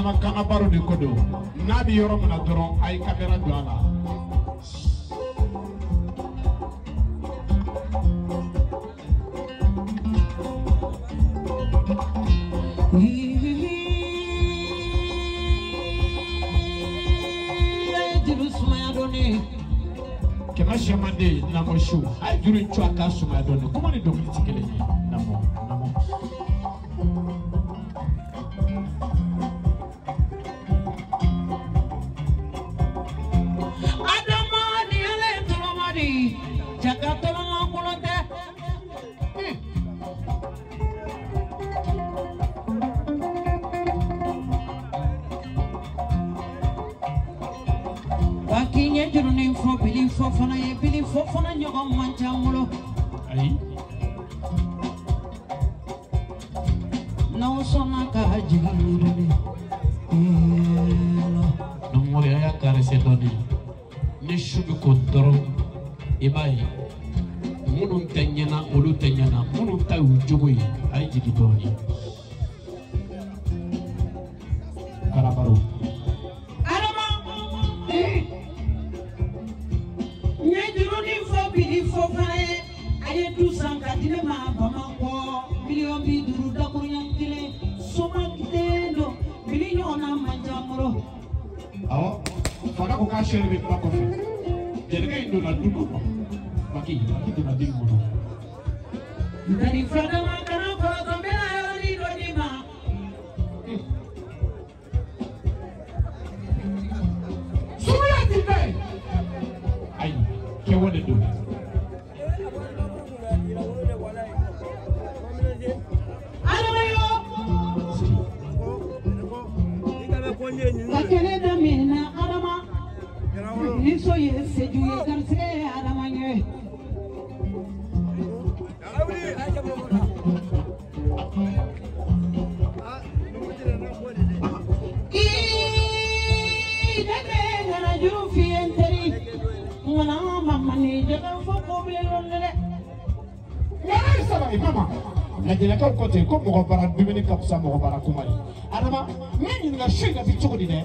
adama kanga baro de kodo nabi yoro mana doron ay camera do ala kema shamande namo show ay duru chwa ka suma do no comment ni do tikele ni namo Fofana ye bili fofana nyogo manchamulo ai na usona ka jigirele no mo ya karese doni ni shubi ko doro ibai munun tanyana olu tanyana munun tawu jogoyi ay jigi doni karabaro Share with Makofi. Jadi itu nak duduk, bagi tu nak duduk. Dari frada makanan kalau kembali di doni ma. Semua tiba. Ay, kewan itu. Ada mayo. Kakele damina adama. Niso ye sejuye garse adamanye ki debe na juru fi enteri wana mama ni jaga fo problème le wala sala mama la jela ka côté ko mo bara bimini ka sa mo bara kumali adama ngani na shinga bi chogodi de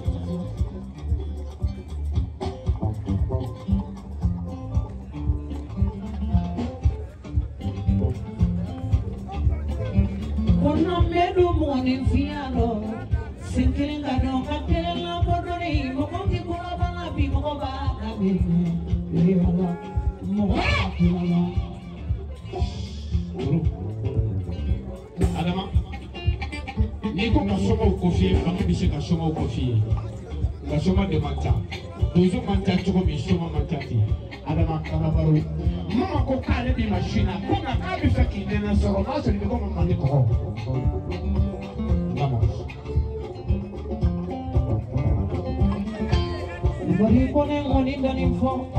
Fiano, sinking la no catella bodoni, Mokoki Kurabana, Bimoba, Adama, Nico Kashomo Kofi, Family Kashomo Kofi, Kashoma de Manta, Dozo Manta Chomi, Shoma Mantati, Adama Kamabaru, Mama Kokale di Machina, Kuna Kabi Faki, then I saw a master in the government. Bari kone ngoni dani fo,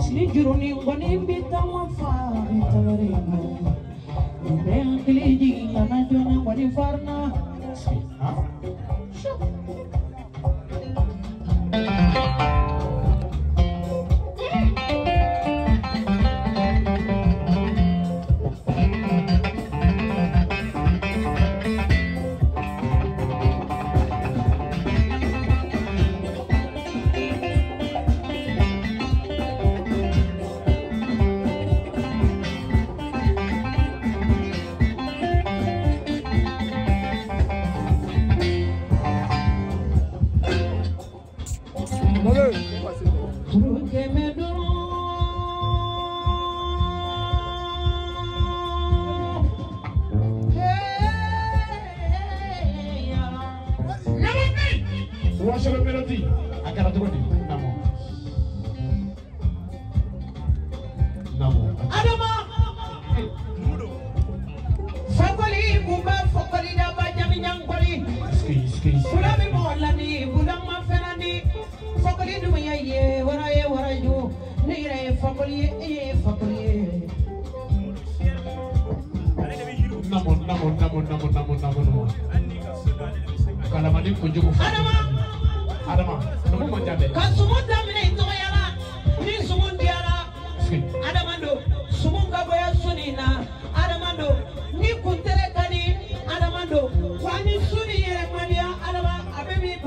ni juruni ngoni bitama fa itawari. Ben kliji ngana jona ngoni farna. Adama, no mo jade. Kan sumo damne to yala. Ni sumo diala. Adamando, sumo gaboya sunina. Adamando, ni kuntere kani. Adamando, kwani suni yere mania. Adama, abemi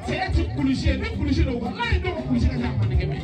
saya tu polisi dong, wallahi dong polisi kan apa ni kami.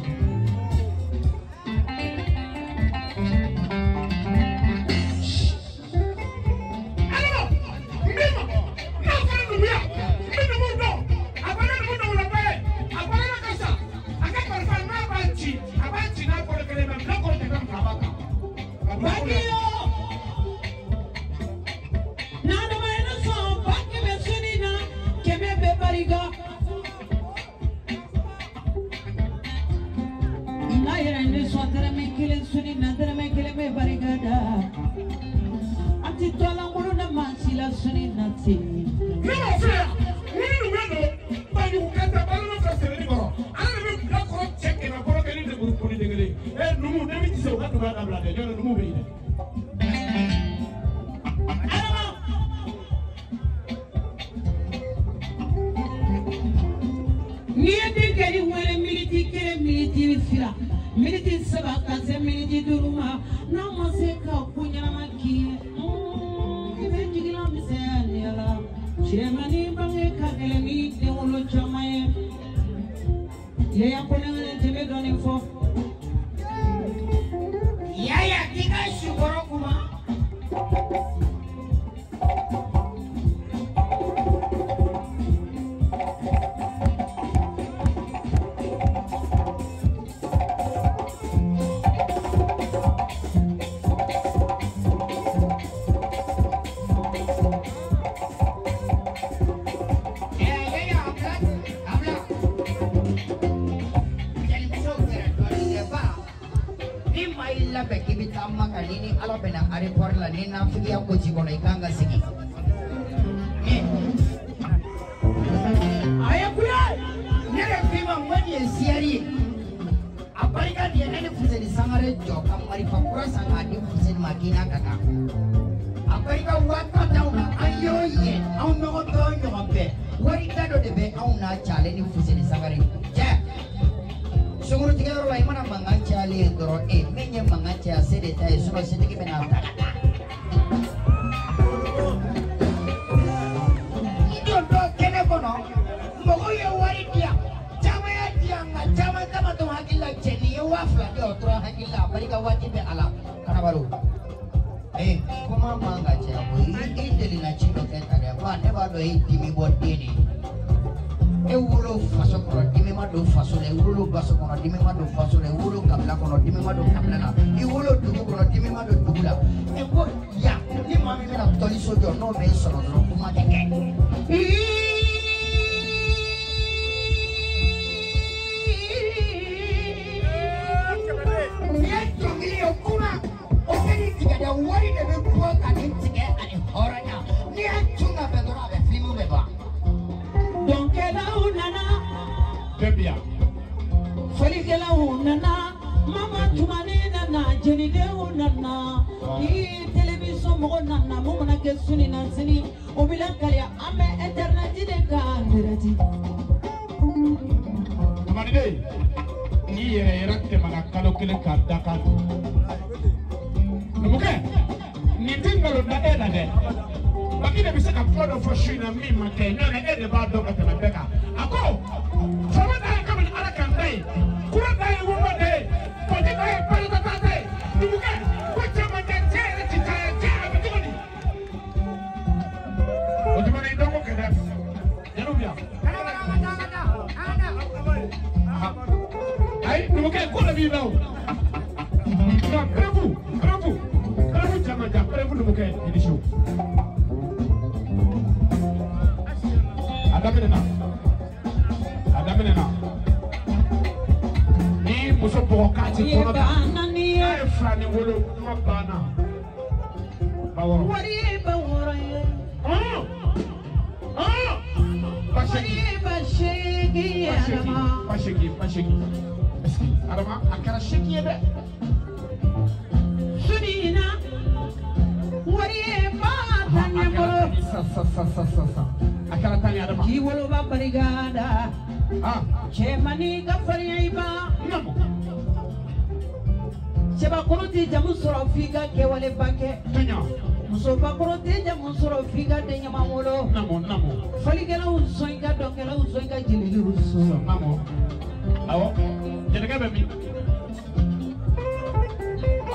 Mamo. Awo. Jenega baby.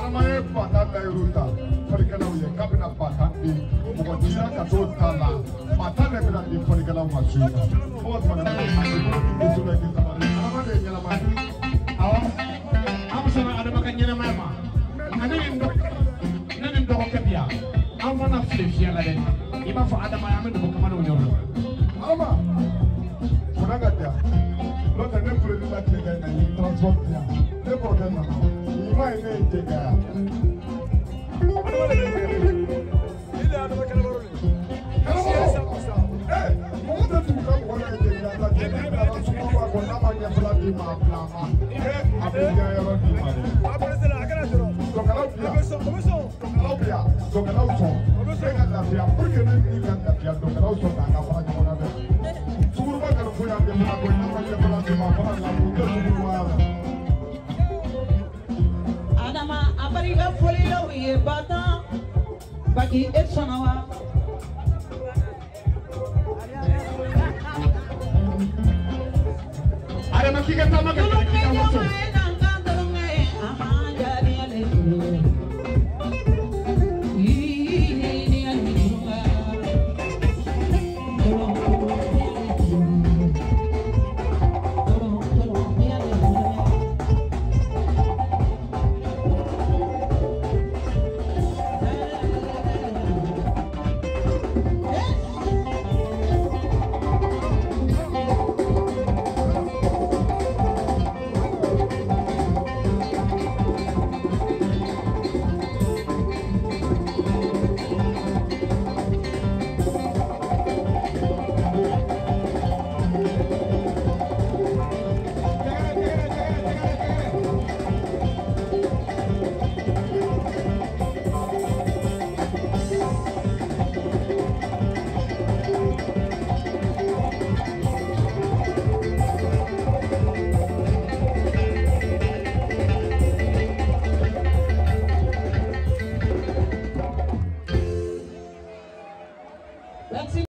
Amaye pata na iruta. Forikala uye kabina pata bi. Mukotisa kato tala. Pata ne bila di forikala masuya. Owa twana masuya. Isule kita. Amade nyala mani. Awo. Amu sama ada makan nyana mama. Nani ndo kebia. Amu na flifia la den. Iba fa ada mama ndo kamano nyoro. Ama. Kunagatia. Lota ne pule la tega na ni transport ya. Ne problem na. Ima ine tega. Ile ana makala baroni. Eh, moto tu ka kona tega la tega na sumo ko na manya plati ma plama. Eh, abiya ya ro ni mare. Abese la akara zero. Dokalopia. Dokalopia. Dokalopia. Dokalopia na pia porque ne ni kan na pia dokalopia na ka fara ni mona be. Suruba ka ro ya de na ko na manya plati ma fara la ko suruba. Adama abariga folilo ye bata baki etsonawa Adama kika tama